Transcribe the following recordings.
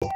Yeah.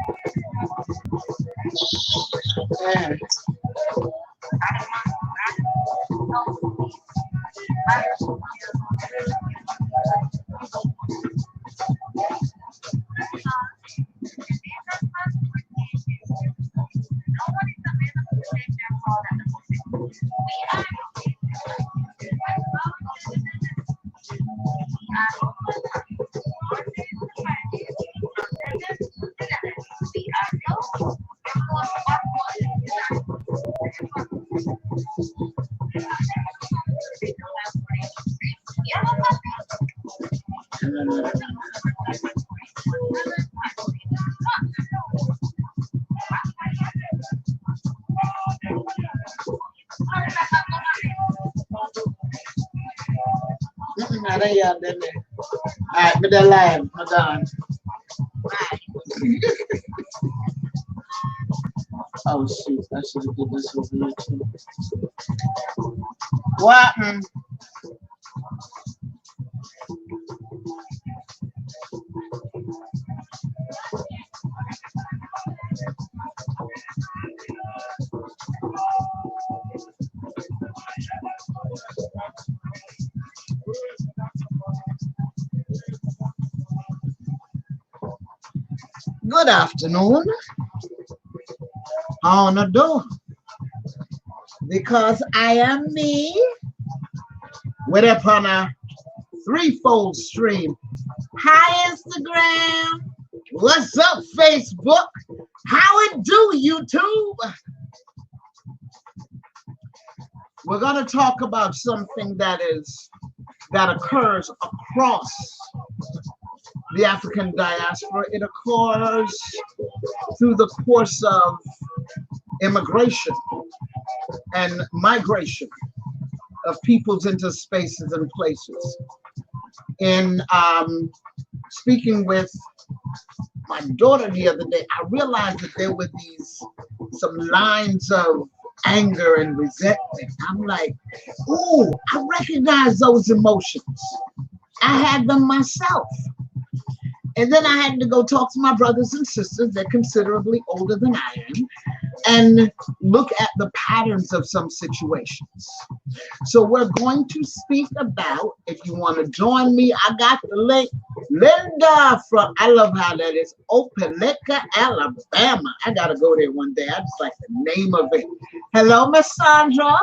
Ada yang dene. Beda lain, madam. Oh shoot, I should have did this over here too. What? Good afternoon. On the door. Because I am me with upon a threefold stream. Hi Instagram. What's up Facebook? How it do YouTube? We're gonna talk about something that occurs across the African diaspora. It occurs through the course of immigration and migration of peoples into spaces and places. In speaking with my daughter the other day, I realized that there were some lines of anger and resentment. I'm like, ooh, I recognize those emotions. I had them myself. And then I had to go talk to my brothers and sisters, they're considerably older than I am, and look at the patterns of some situations. So we're going to speak about, if you want to join me, I got the link. Linda from, I love how that is, Opelika, Alabama. I got to go there one day. I just like the name of it. Hello, Miss Sandra,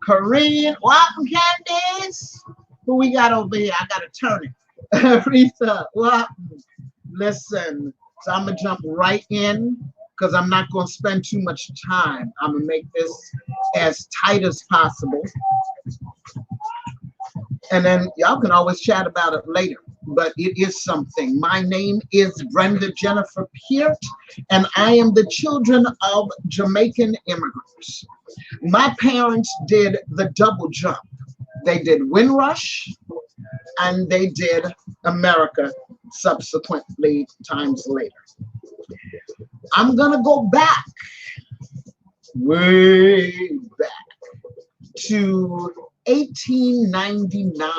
Corinne, welcome, Candice. Who we got over here? I got to turn it. Rita, well, listen, so I'm gonna jump right in because I'm not gonna spend too much time. I'm gonna make this as tight as possible, and then y'all can always chat about it later, but it is something. My name is Brenda Jennifer Peart, and I am the children of Jamaican immigrants. My parents did the double jump. They did Windrush and they did America subsequently times later. I'm gonna go back, way back to 1899.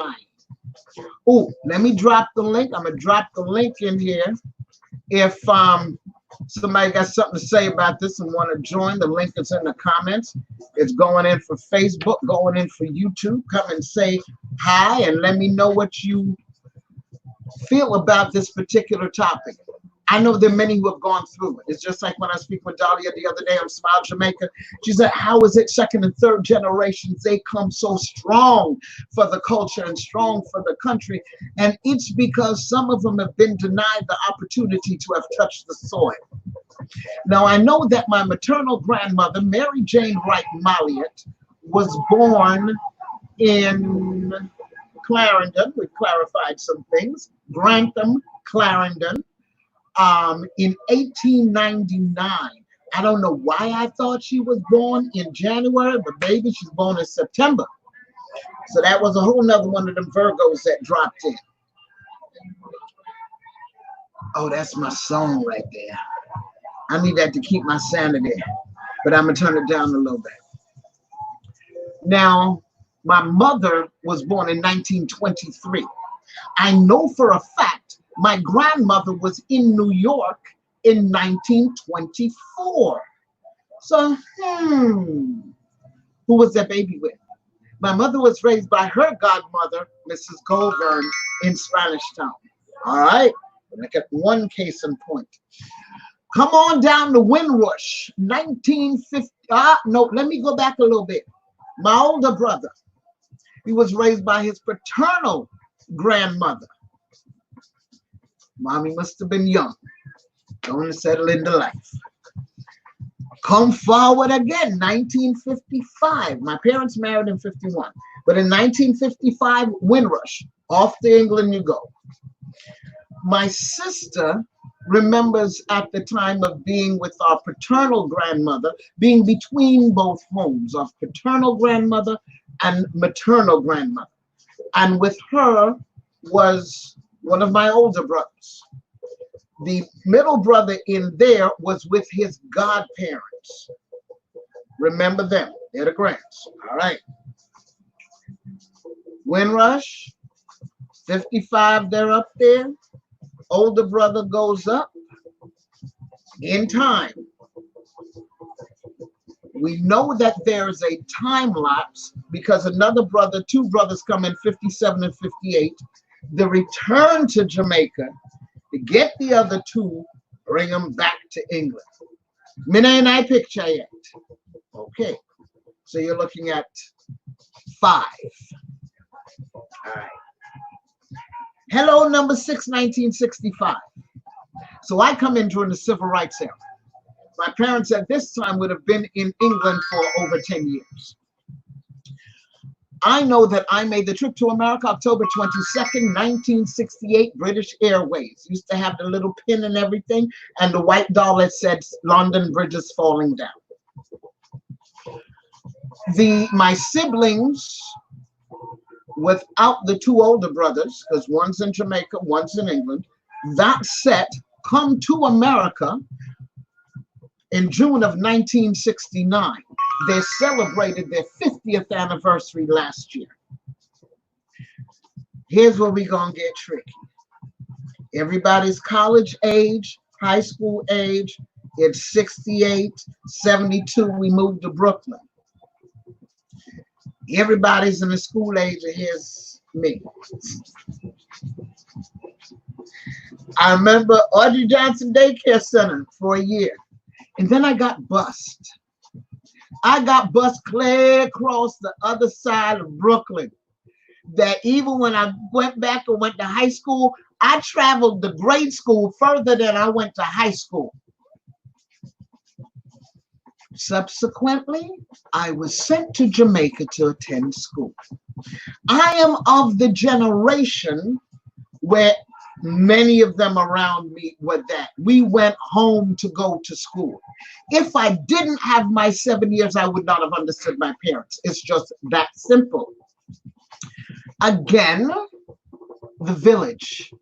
Oh, let me drop the link. I'm gonna drop the link in here. If somebody got something to say about this and want to join, the link is in the comments. It's going in for Facebook, going in for YouTube. Come and say hi and let me know what you feel about this particular topic. I know there are many who have gone through it. It's just like when I speak with Dahlia the other day on Smile Jamaica. She said, how is it second and third generations, they come so strong for the culture and strong for the country? And it's because some of them have been denied the opportunity to have touched the soil. Now, I know that my maternal grandmother, Mary Jane Wright Molliot, was born in Clarendon. We've clarified some things. Grantham, Clarendon. In 1899. I don't know why I thought she was born in January, but maybe she's born in September. So that was a whole nother one of them Virgos that dropped in. Oh, that's my song right there. I need that to keep my sanity, but I'm gonna turn it down a little bit. Now, my mother was born in 1923. I know for a fact my grandmother was in New York in 1924. So, who was that baby with? My mother was raised by her godmother, Mrs. Goldburn, in Spanish Town. All right, look at one case in point. Come on down to Windrush, 1950. No, let me go back a little bit. My older brother, he was raised by his paternal grandmother. Mommy must have been young, going to settle into life. Come forward again, 1955. My parents married in 51. But in 1955, Windrush, off to England you go. My sister remembers at the time of being with our paternal grandmother, being between both homes of paternal grandmother and maternal grandmother. And with her was one of my older brothers. The middle brother in there was with his godparents. Remember them, they're the grands. All right. Windrush, 55, they're up there. Older brother goes up in time. We know that there's a time lapse because another brother, two brothers come in 57 and 58. The return to Jamaica to get the other two, bring them back to England. Mina and I picture yet. Okay, so you're looking at 5. All right. Hello, number 6, 1965. So I come in during the Civil Rights era. My parents at this time would have been in England for over 10 years. I know that I made the trip to America October 22nd, 1968, British Airways. Used to have the little pin and everything, and the white doll that said London Bridge is falling down. My siblings, without the two older brothers, because one's in Jamaica, one's in England, that set come to America in June of 1969. They celebrated their 50th anniversary last year. Here's where we're going to get tricky. Everybody's college age, high school age. It's 68, 72, we moved to Brooklyn. Everybody's in the school age, and here's me. I remember Audrey Johnson Daycare Center for a year. And then I got bused. I got bused clear across the other side of Brooklyn. That even when I went back and went to high school, I traveled the grade school further than I went to high school. Subsequently, I was sent to Jamaica to attend school. I am of the generation where many of them around me were that. We went home to go to school. If I didn't have my 7 years, I would not have understood my parents. It's just that simple. Again, the village.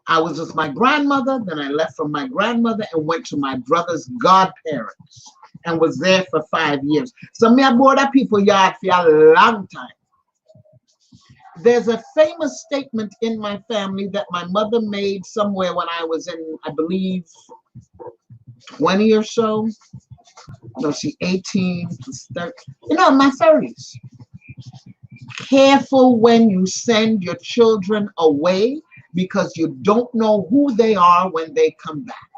I was with my grandmother, then I left from my grandmother and went to my brother's godparents and was there for 5 years. So me aboard that people yard for a long time. There's a famous statement in my family that my mother made somewhere when I was in, I believe, 20 or so. No, she 18, 30, my 30s. Careful when you send your children away because you don't know who they are when they come back.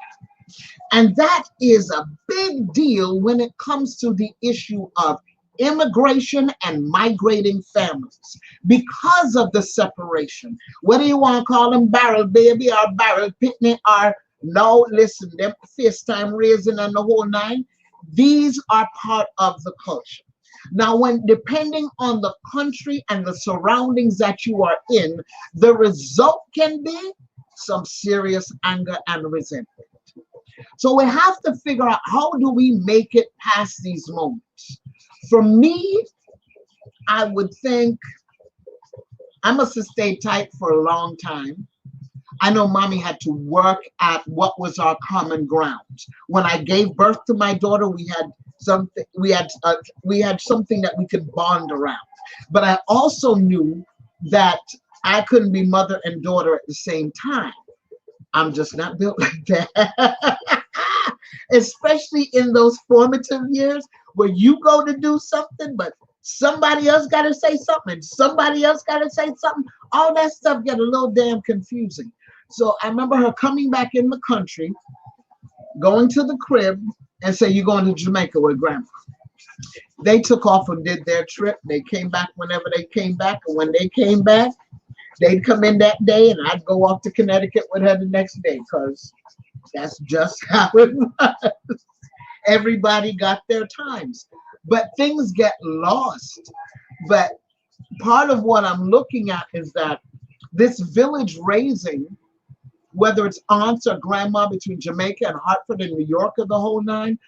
And that is a big deal when it comes to the issue of immigration and migrating families because of the separation. Whether you want to call them barrel baby or barrel picnic or no, listen, them first time raising and the whole nine, these are part of the culture. Now, when depending on the country and the surroundings that you are in, the result can be some serious anger and resentment. So we have to figure out, how do we make it past these moments? For me, I would think I must have stayed tight for a long time. I know mommy had to work at what was our common ground. When I gave birth to my daughter, we had something that we could bond around. But I also knew that I couldn't be mother and daughter at the same time. I'm just not built like that. Especially in those formative years where you go to do something, but somebody else got to say something, somebody else got to say something. All that stuff get a little damn confusing. So I remember her coming back in the country, going to the crib and say, "You're going to Jamaica with grandma." They took off and did their trip. They came back whenever they came back. And when they came back, they'd come in that day and I'd go off to Connecticut with her the next day, because that's just how it was. Everybody got their times. But things get lost. But part of what I'm looking at is that this village raising, whether it's aunts or grandma between Jamaica and Hartford and New York or the whole nine,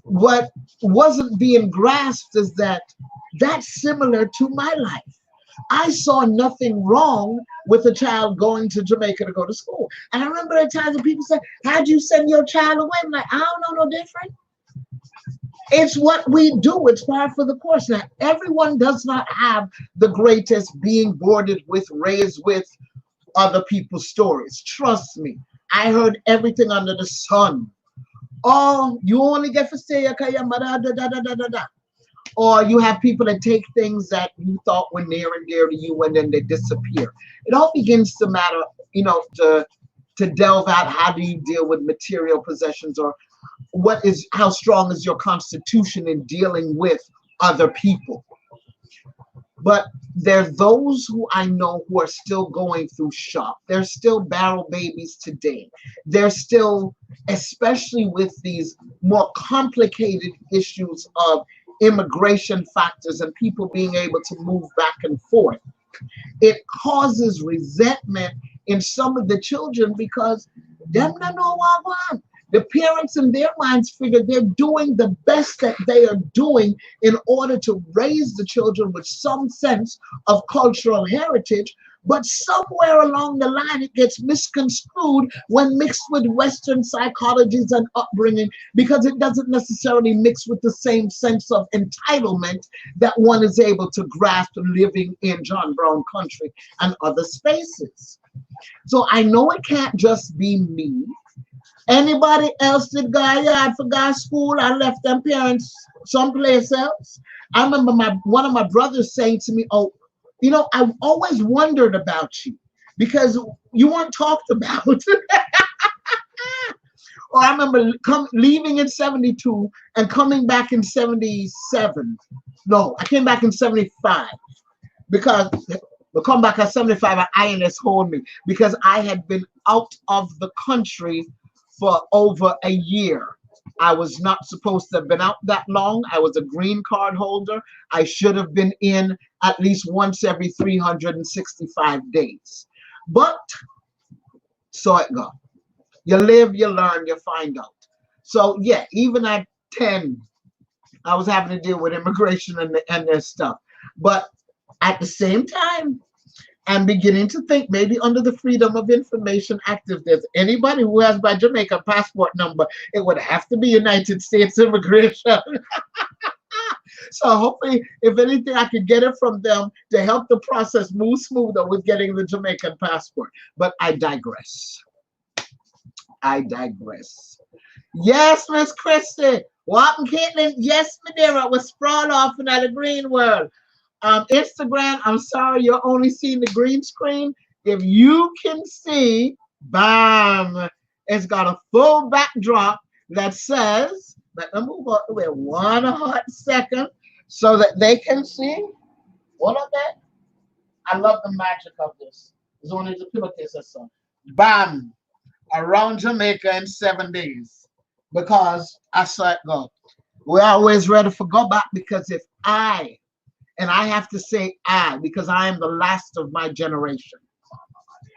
what wasn't being grasped is that that's similar to my life. I saw nothing wrong with a child going to Jamaica to go to school. And I remember at times when people say, "How'd you send your child away?" I'm like, I don't know no different. It's what we do. It's par for the course. Now, everyone does not have the greatest being boarded with, raised with other people's stories. Trust me. I heard everything under the sun. Oh, you only get to stay because your mother, da, da, da, da, da, da. Or you have people that take things that you thought were near and dear to you and then they disappear. It all begins to matter, to delve out, how do you deal with material possessions, or how strong is your constitution in dealing with other people. But there are those who I know who are still going through shock. They're still barrel babies today. They're still, especially with these more complicated issues of immigration factors and people being able to move back and forth. It causes resentment in some of the children because them don't know what I want. The parents in their minds figure they're doing the best that they are doing in order to raise the children with some sense of cultural heritage, but somewhere along the line it gets misconstrued when mixed with Western psychologies and upbringing, because it doesn't necessarily mix with the same sense of entitlement that one is able to grasp living in John Brown country and other spaces. So I know it can't just be me. Anybody else did go yard for God school? I left them parents someplace else. I remember one of my brothers saying to me, "Oh, I've always wondered about you because you weren't talked about." Or I remember leaving in 72 and coming back in 77. No, I came back in 75 because the comeback at 75, an INS hold me because I had been out of the country for over a year. I was not supposed to have been out that long. I was a green card holder. I should have been in at least once every 365 days. But so it go. You live, you learn, you find out. So yeah, even at 10, I was having to deal with immigration and their stuff. But at the same time, I'm beginning to think maybe under the Freedom of Information Act, if there's anybody who has my Jamaican passport number, it would have to be United States Immigration. So hopefully, if anything, I could get it from them to help the process move smoother with getting the Jamaican passport. But I digress. Yes, Miss Christie. Walton Caitlin. Yes, Madeira was sprawled off in the green world. Instagram, I'm sorry, you're only seeing the green screen. If you can see, bam, it's got a full backdrop that says, let me move out the way 1 hot second so that they can see. What of that? I love the magic of this. There's only the pillowcase or so. Bam, around Jamaica in 7 days. Because I saw it go. We're always ready for go back, because if and I have to say because I am the last of my generation.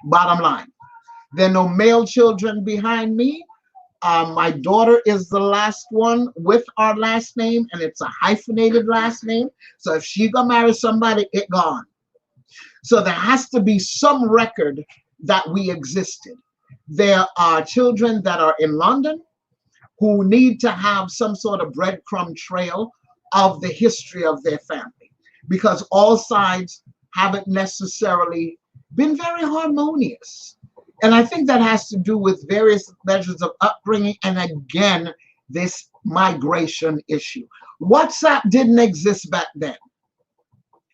Bottom line. There are no male children behind me. My daughter is the last one with our last name, and it's a hyphenated last name. So if she gonna marry somebody, it gone. So there has to be some record that we existed. There are children that are in London who need to have some sort of breadcrumb trail of the history of their family, because all sides haven't necessarily been very harmonious. And I think that has to do with various measures of upbringing and again, this migration issue. WhatsApp didn't exist back then.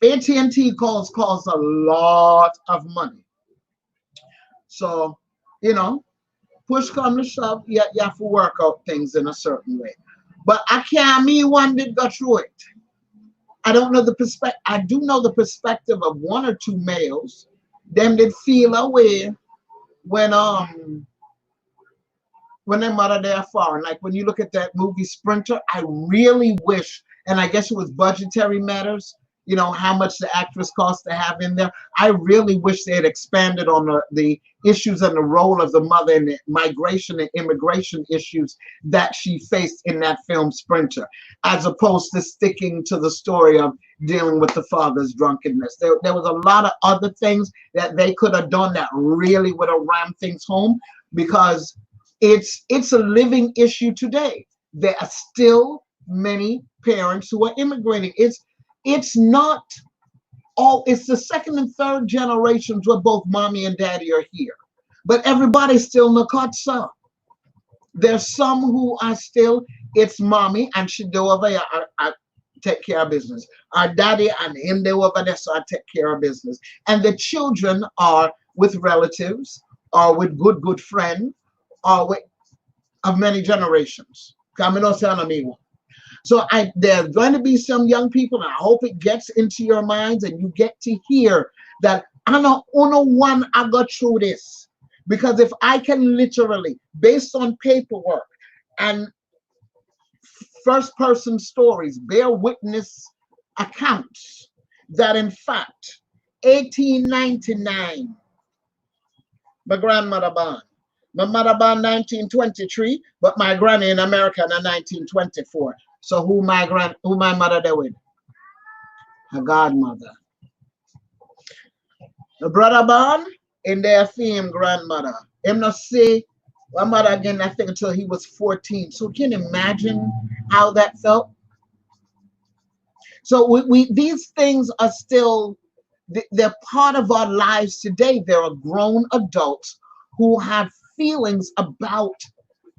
AT&T calls cost a lot of money. So, you know, push come to shove, you have to work out things in a certain way. But I can't, me one did go through it. I don't know the perspective. I do know the perspective of one or two males. Them did feel away when their mother they're foreign. Like when you look at that movie Sprinter, I really wish, and I guess it was budgetary matters, you know, how much the actress cost to have in there. I really wish they had expanded on the issues and the role of the mother and the migration and immigration issues that she faced in that film Sprinter, as opposed to sticking to the story of dealing with the father's drunkenness. There was a lot of other things that they could have done that really would have rammed things home, because it's a living issue today. There are still many parents who are immigrating. It's not all, it's the second and third generations where both mommy and daddy are here. But everybody's still Nakotsa. There's some who are still, it's mommy and she do over here, I take care of business. Our daddy and him do over there, so I take care of business. And the children are with relatives or with good friends or with of many generations. So there's going to be some young people, and I hope it gets into your minds and you get to hear that I know one I got through this. Because if I can literally, based on paperwork and first person stories, bear witness accounts, that in fact, 1899, my grandmother born. My mother born 1923, but my granny in America in 1924. So who my mother there with? Her godmother. The brother born in their fame grandmother. Him not see my mother again, I think, until he was 14. So can you imagine how that felt? So we these things are still, they're part of our lives today. There are grown adults who have feelings about,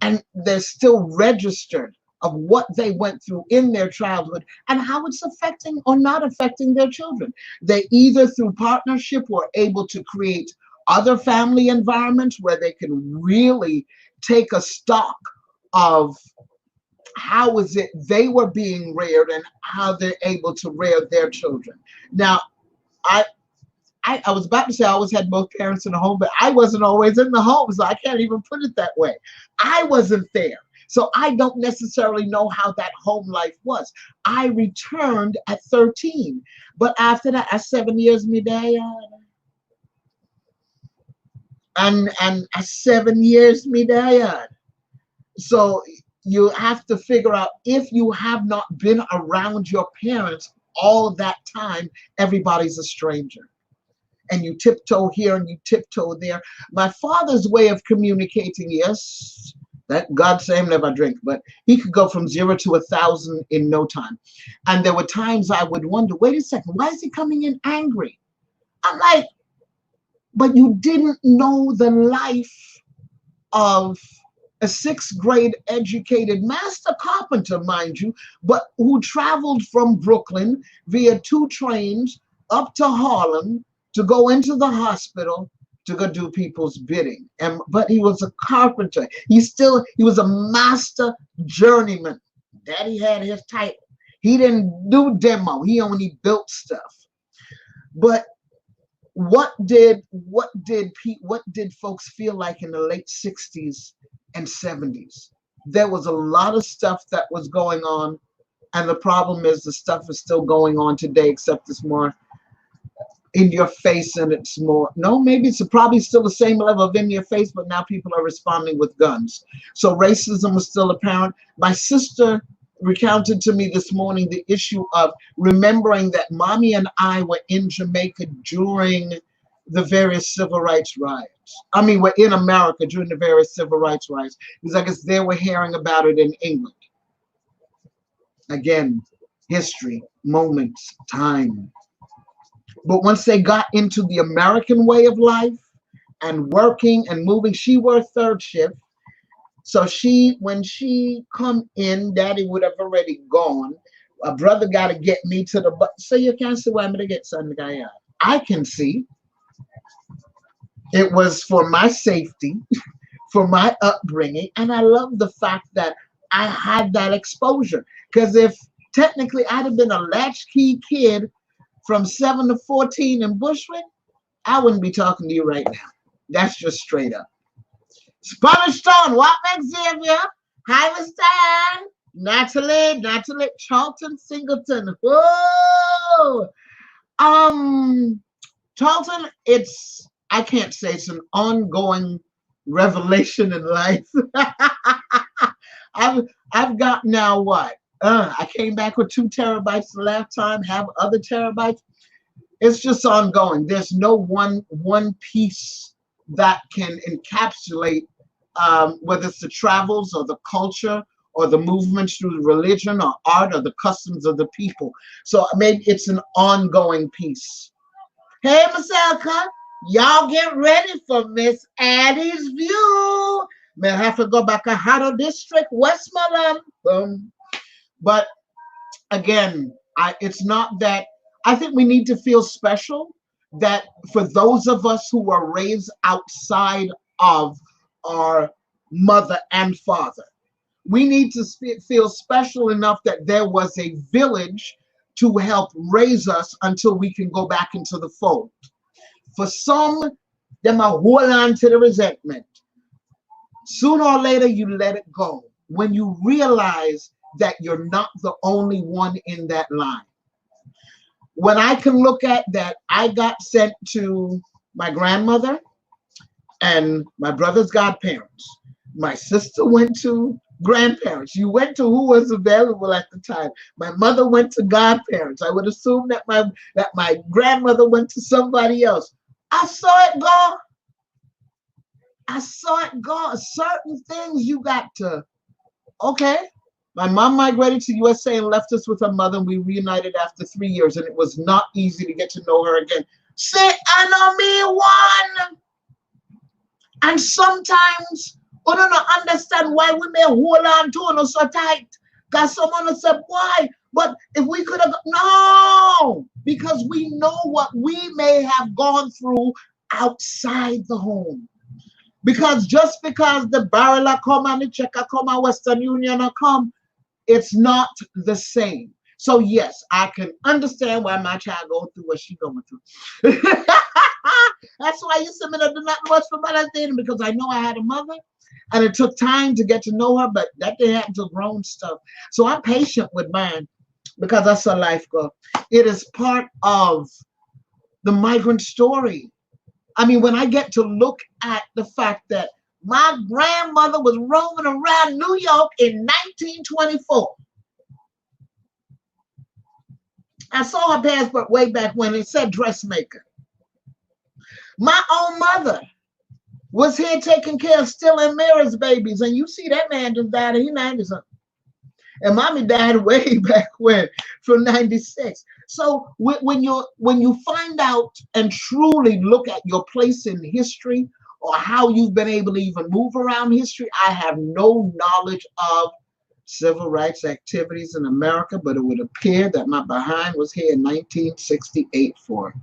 and they're still registered of what they went through in their childhood and how it's affecting or not affecting their children. They either through partnership were able to create other family environments where they can really take a stock of how is it they were being reared and how they're able to rear their children. Now, I was about to say I always had both parents in the home, but I wasn't always in the home, so I can't even put it that way. I wasn't there. So I don't necessarily know how that home life was. I returned at 13, but after that, at 7 years, me dad, and at 7 years, me dad. So you have to figure out, if you have not been around your parents all that time, everybody's a stranger. And you tiptoe here and you tiptoe there. My father's way of communicating, yes, that God say him never drink, but he could go from 0 to 1,000 in no time. And there were times I would wonder, wait a second, why is he coming in angry? I'm like, but you didn't know the life of a 6th grade educated master carpenter, mind you, but who traveled from Brooklyn via 2 trains up to Harlem to go into the hospital to go do people's bidding. But he was a carpenter. He was a master journeyman. Daddy had his title. He didn't do demo. He only built stuff. But what did folks feel like in the late 60s and 70s? There was a lot of stuff that was going on, and the problem is the stuff is still going on today, except it's more in your face, and it's more, no, maybe it's probably still the same level of in your face, but now people are responding with guns. So racism was still apparent. My sister recounted to me this morning the issue of remembering that mommy and I were in Jamaica during the various civil rights riots. I mean, we're in America during the various civil rights riots, because I guess they were hearing about it in England. Again, history, moments, time. But once they got into the American way of life and working and moving. She worked third shift. So when she come in, daddy would have already gone. A brother got to get me to the bus. So you can't see why I'm going to get something guy out. I can see it was for my safety, for my upbringing. And I love the fact that I had that exposure. Because if technically I'd have been a latchkey kid from 7 to 14 in Bushwick, I wouldn't be talking to you right now. That's just straight up. Spanish Stone, what makes Xavier? Hi, Stan. Natalie, Charlton Singleton. Whoa! Charlton, I can't say it's an ongoing revelation in life. I've got now what? I came back with 2 terabytes the last time, have other terabytes. It's just ongoing. There's no one piece that can encapsulate whether it's the travels or the culture or the movements through religion or art or the customs of the people. So maybe it's an ongoing piece. Hey, Miss Elka, y'all get ready for Miss Addie's View. May I have to go back to Hato District, Westmoreland. But again, it's not that. I think we need to feel special that for those of us who were raised outside of our mother and father, we need to feel special enough that there was a village to help raise us until we can go back into the fold. For some, they might hold on to the resentment. Sooner or later, you let it go when you realize that you're not the only one in that line. When I can look at that, I got sent to my grandmother and my brother's godparents. My sister went to grandparents. You went to who was available at the time. My mother went to godparents. I would assume that my grandmother went to somebody else. I saw it go. I saw it go. Certain things you got to, okay. My mom migrated to USA and left us with her mother, and we reunited after 3 years, and it was not easy to get to know her again. Say, I know me one. And sometimes we don't understand why we may hold on to it so tight. Because someone will say, why? But if we could have, no, because we know what we may have gone through outside the home. Because just because the barrel come and the check come and Western Union come, it's not the same. So yes, I can understand why my child going through what she's going through. That's why you see me do not watch for Mother's Day, because I know I had a mother and it took time to get to know her, but that didn't happen to grown stuff. So I'm patient with mine because that's how life goes. It is part of the migrant story. I mean, when I get to look at the fact that my grandmother was roaming around New York in 1924. I saw her passport way back when it said dressmaker. My own mother was here taking care of Still and Mira's babies. And you see that man just died, and he's 90-something. And mommy died way back when, from 96. So when you find out and truly look at your place in history, or how you've been able to even move around history, I have no knowledge of civil rights activities in America, but it would appear that my behind was here in 1968 for it.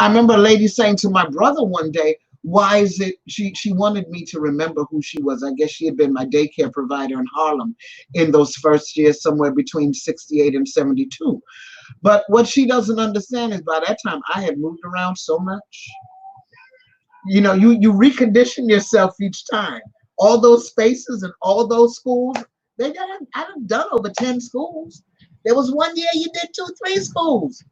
I remember a lady saying to my brother one day, why is it, she wanted me to remember who she was. I guess she had been my daycare provider in Harlem in those first years, somewhere between 68 and 72. But what she doesn't understand is by that time I had moved around so much. You know, you recondition yourself each time. All those spaces and all those schools, I've done over 10 schools. There was one year you did 2, 3 schools.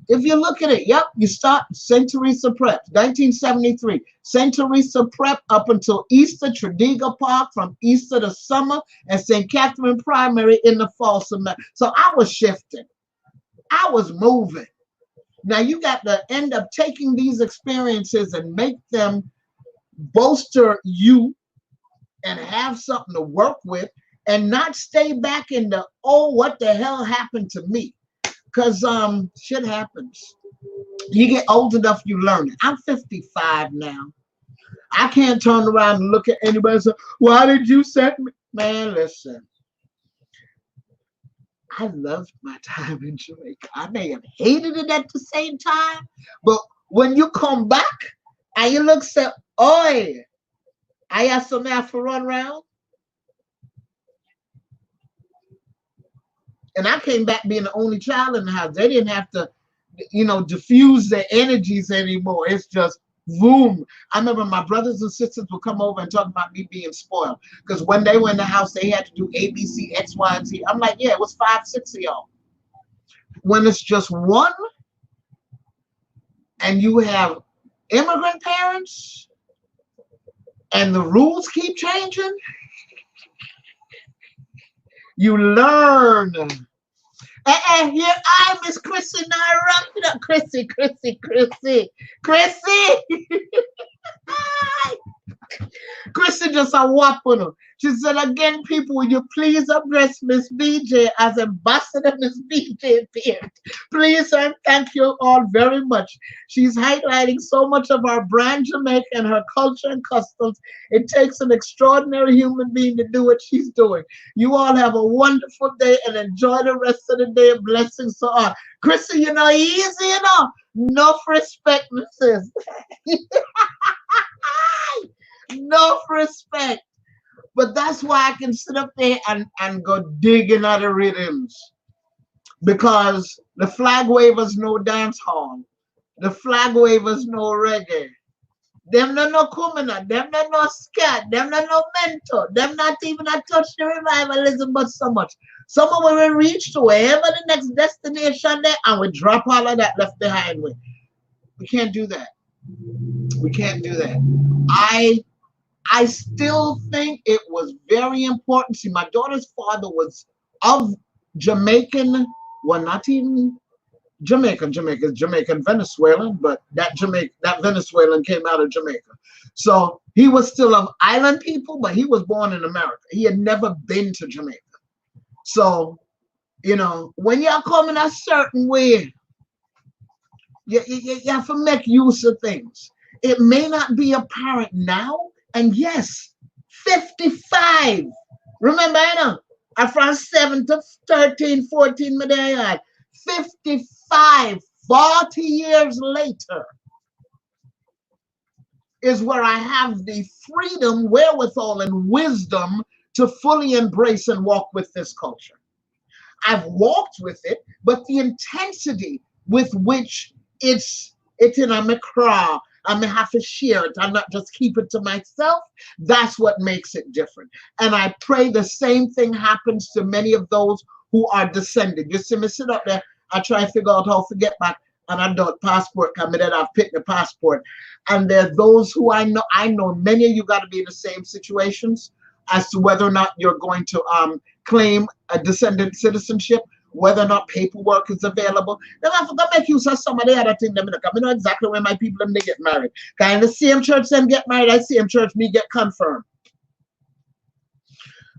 If you look at it, yep, you start St. Teresa Prep, 1973. St. Teresa Prep up until Easter, Tredegar Park from Easter to summer, and St. Catherine Primary in the fall semester. So I was shifting. I was moving. Now you got to end up taking these experiences and make them bolster you and have something to work with, and not stay back in the, oh, what the hell happened to me? because shit happens. You get old enough, you learn it. I'm 55 now. I can't turn around and look at anybody and say, why did you set me? Man, listen. I loved my time in Jamaica. I may have hated it at the same time, but when you come back and you look, say, oi, I have something I have to run around. And I came back being the only child in the house. They didn't have to, diffuse their energies anymore. It's just boom. I remember my brothers and sisters would come over and talk about me being spoiled. Because when they were in the house, they had to do A, B, C, X, Y, and Z. I'm like, yeah, it was 5, 6 of y'all. When it's just one and you have immigrant parents and the rules keep changing, you learn. Here I, Miss Chrissy, now wrap it up. Chrissy. Chrissy just a whop on her. She said, again, people, will you please address Miss BJ as Ambassador Miss BJ Pierce? Please and thank you all very much. She's highlighting so much of our brand Jamaica and her culture and customs. It takes an extraordinary human being to do what she's doing. You all have a wonderful day and enjoy the rest of the day. Blessings to all. Chrissy, easy, enough respect, Mrs. Enough respect. But that's why I can sit up there and go digging at the rhythms. Because the flag wavers know dance hall. The flag wavers know reggae. Them no kumina. Them no scat. Them no mentor. Them not even a touch the revivalism but so much. Some of we reach to wherever the next destination there and we drop all of that left behind. We can't do that. We can't do that. I still think it was very important. See, my daughter's father was of Jamaican, well, not even Jamaican, Venezuelan, but that Venezuelan came out of Jamaica. So he was still of island people, but he was born in America. He had never been to Jamaica. So, when you're coming a certain way, you have to make use of things. It may not be apparent now. And yes, 55. Remember, I'm from 7 to 13, 14, 55, 40 years later is where I have the freedom, wherewithal, and wisdom to fully embrace and walk with this culture. I've walked with it, but the intensity with which it's in a macra, I may have to share it. I'm not just keep it to myself. That's what makes it different. And I pray the same thing happens to many of those who are descending. You see me sit up there, I try to figure out how to get back an adult passport coming that I've picked the passport. And there are those who I know many of you got to be in the same situations as to whether or not you're going to claim a descendant citizenship, whether or not paperwork is available. Then I forgot make use of some of the other things. I know exactly when my people they get married. Kind of the same church them get married, I same church me get confirmed.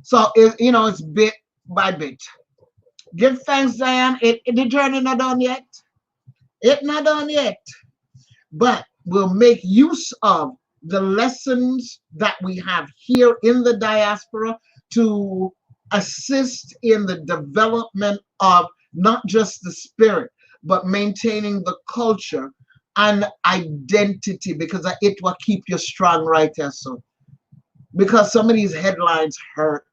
So it's bit by bit. Give thanks, Diane. The journey not done yet. It's not done yet. But we'll make use of the lessons that we have here in the diaspora to assist in the development of not just the spirit, but maintaining the culture and identity, because it will keep you strong right there. So, because some of these headlines hurt.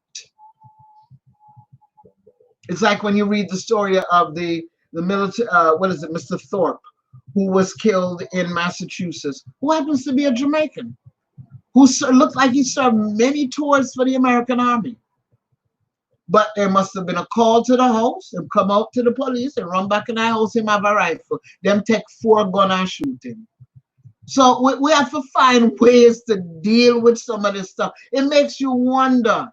It's like when you read the story of the military, Mr. Thorpe, who was killed in Massachusetts, who happens to be a Jamaican, who looked like he served many tours for the American Army. But there must have been a call to the house and come out to the police and run back in the house, him have a rifle. Them take 4 guns and shoot him. So we have to find ways to deal with some of this stuff. It makes you wonder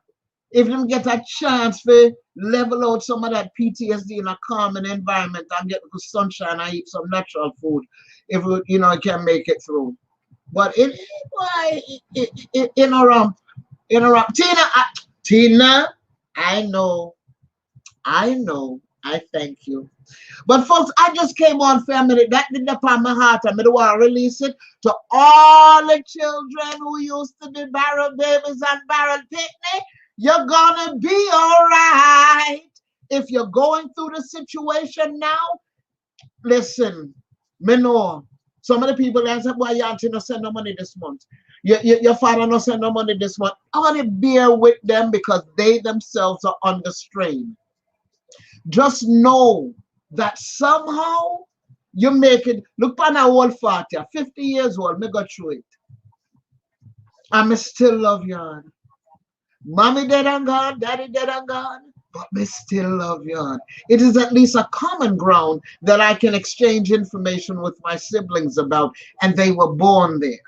if them get a chance to level out some of that PTSD in a calming environment and get the sunshine and eat some natural food, if it can make it through. But interrupt. Tina, I know, I thank you. But folks, I just came on for a minute. That did upon my heart. I want to release it to all the children who used to be barrel babies and barrel picnic. You're gonna be all right. If you're going through the situation now, listen, me know. Some of the people that say, why your auntie not send no money this month? Your father not send no money this month. I want to bear with them because they themselves are under strain. Just know that somehow you make it. Look on our old 50 years old, me go through it. And me still love you. Mommy dead and gone, daddy dead and gone, but me still love you. It is at least a common ground that I can exchange information with my siblings about, and they were born there.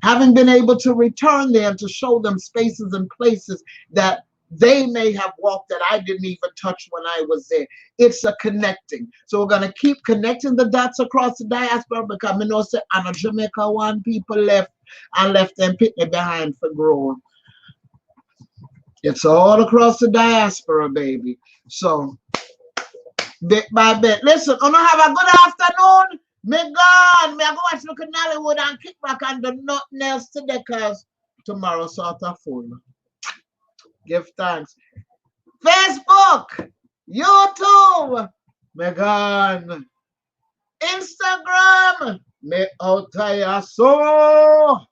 Having been able to return there and to show them spaces and places that they may have walked that I didn't even touch when I was there. It's a connecting. So we're going to keep connecting the dots across the diaspora because I know say I'm a Jamaica one people left and left them picnic behind for growing. It's all across the diaspora, baby. So bit by bit. Listen, I don't have a good afternoon. Me gone. Me I go watch look at Nollywood and kick back and do nothing else today because tomorrow sort of full. Give thanks. Facebook, YouTube, me gone. Instagram, me out here so.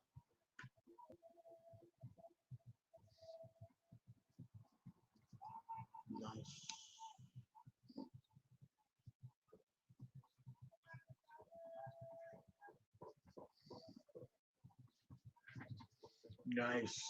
Nice.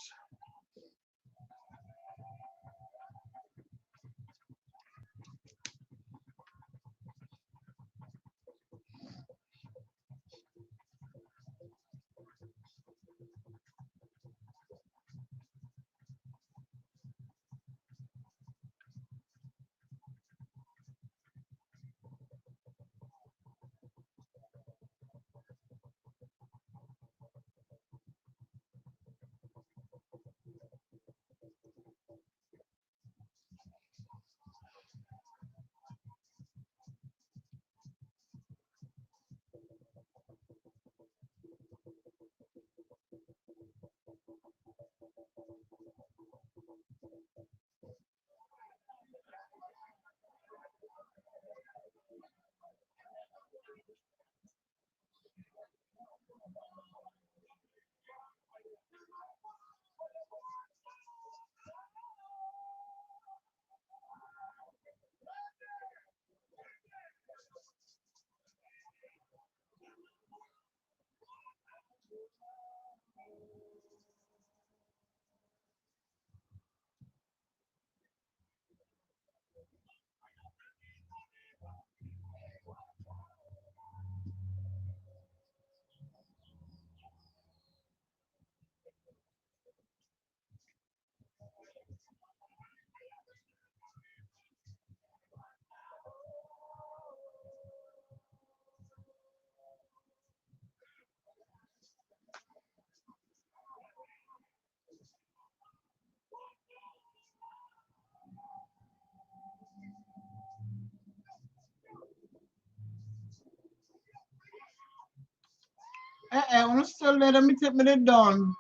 I'm still let me take me down.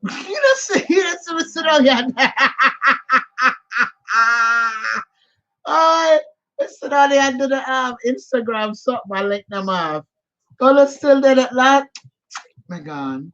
You don't see me sit down here. I sit down here and do the Instagram something. I like them off. Oh, let's still do that, lad. My God.